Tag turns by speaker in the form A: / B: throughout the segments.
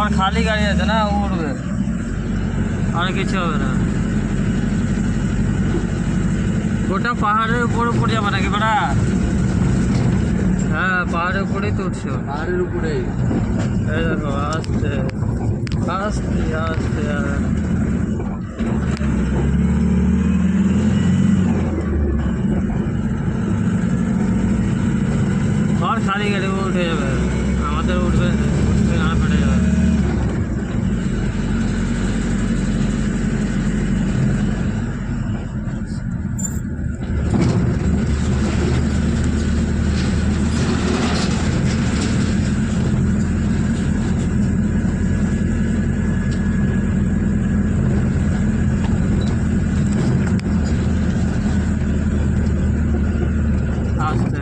A: আমার খালি গাড়ি আছে না, উঠবে, আর কিছু হবে না। গোটা পাহাড়ের উপরে পড়ে যাবে নাকি বেটা? হ্যাঁ, পাহাড়ের উপরেই তো উঠছো।
B: পাহাড়ের উপরেই।
A: এই দেখো, আস্তে আস্তে আস্তে। আর খালি গাড়ি উঠে যাবে, আমাদের উঠবে না, ফেটে যাবে। আস্তে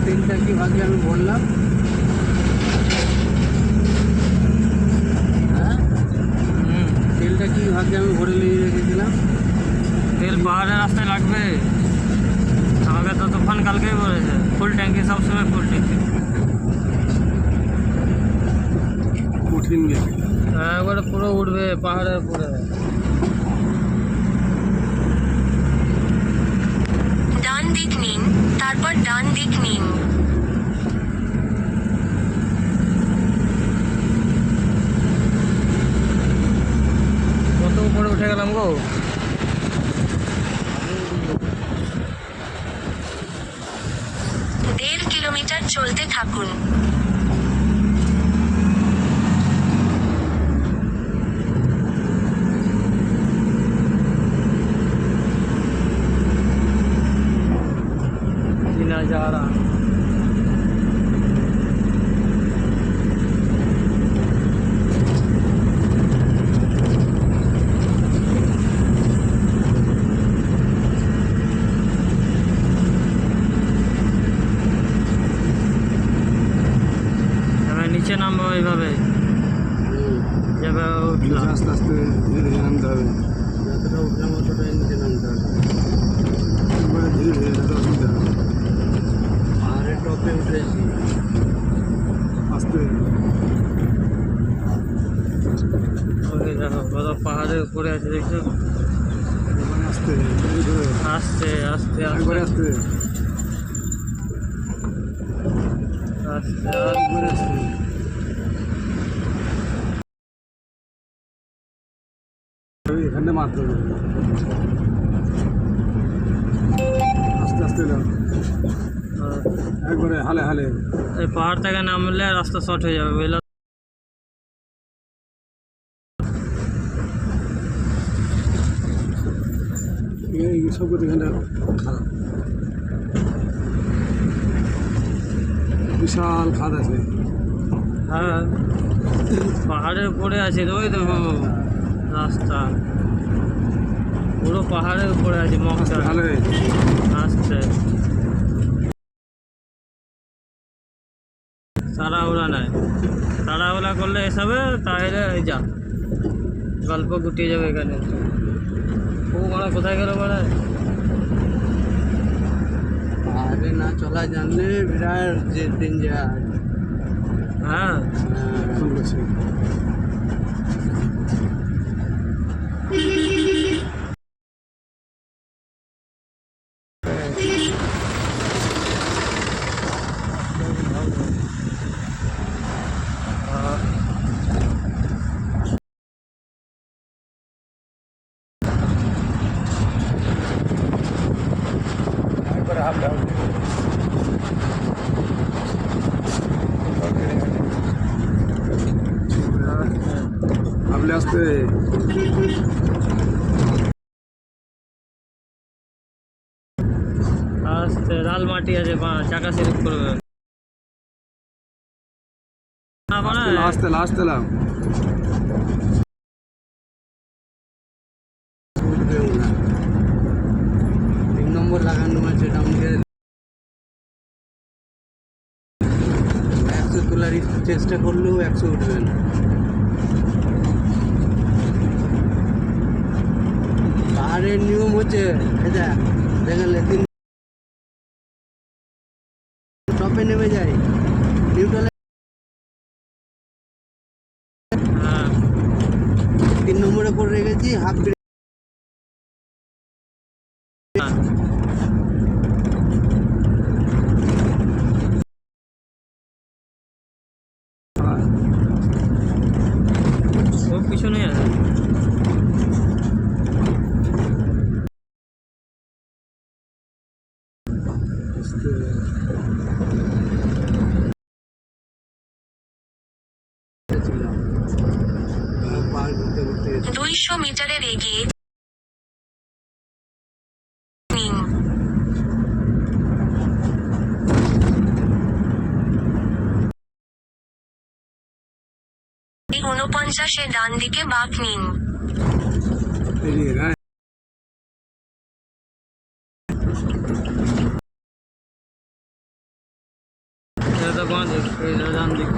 B: তেলটা কি ভাগে আমি বললাম, হ্যাঁ তেলটা কি ভাগে আমি ভরে নিয়ে রেখেছিলাম।
A: তেল পাহাড়ের রাস্তায় লাগবে, আমাকে তো তুফান কালকেই বলেছে ফুল ট্যাঙ্কি, সবসময় ফুল ট্যাঙ্কি।
B: কঠিন গেছে,
A: একবারে পুরো উঠবে পাহাড়ের উপরে।
C: ডান দিক নিন, তারপর ডান দিক নিন।
A: কত উপরে উঠে গেলাম গো।
C: 1.5 কিলোমিটার চলতে থাকুন।
A: नजारा नीचे नामबो এইভাবে যাবে, উঠলাম
B: আস্তে আস্তে ধীরে ধীরে নামতে হবে, যতটা উঠলাম অতটাই নিচে নামতে হবে, একবারে ধীরে ধীরে যাতে অসুবিধা হবে। পাহাড়ের টপে উঠেছি, আস্তে
A: ওই দেখো কত পাহাড়ের উপরে আছে দেখছো,
B: আস্তে ধীরে
A: আস্তে আস্তে
B: একবারে
A: আস্তে
B: আস্তে
A: আস্তে
B: একবারে আস্তে। এখানে মাত্র আস্তে আস্তে যাও, একবারে হালে হালে।
A: এই পাহাড় থেকে নামলে রাস্তা শর্ট হয়ে যাবে বুঝলে।
B: এই সব এখানটা খারাপ, বিশাল খাদ আছে।
A: হ্যাঁ, পাহাড়ের উপরে আছে তো, ওই দেখো রাস্তা পুরো পাহাড়ের উপরে আছে, মক্কা
B: হালে
A: আসছে। তাড়াহুড়া নাই, তাড়াহুড়া করলে এসবে তাহলে যা গল্প গুটিয়ে যাবে এখানে। ও মানে কোথায় গেল মানে,
B: আগে না চলা জানলে বিরাট যে ডেঞ্জার।
A: হ্যাঁ
B: আপনি আসতে
A: আস্তে লাল মাটি আছে, চাকা স্লিপ করবে না মানে।
B: লাস্টে লাস্ট এলাম, তিন নম্বর লাগানো আছে ডাউনকে, 100 তোলার চেষ্টা করলেও 100 উঠবে না। আর এর নিয়ম হচ্ছে এটা দেখালে 3 টপে নেমে যায় নিউট্রালে
A: হ্যাঁ
B: 3 নম্বরে করে রেখেছি হাফ ব্রেক
A: হ্যাঁ ও পিছনে আছে
B: পার ঘুরতে ঘুরতে
C: 200 মিটারের এগিয়ে নিন। 49 ডান দিকে বাঁক নিন।
B: পেরিয়ে গেছে
A: এটা তো বাঁ দিক এটা ডান দিক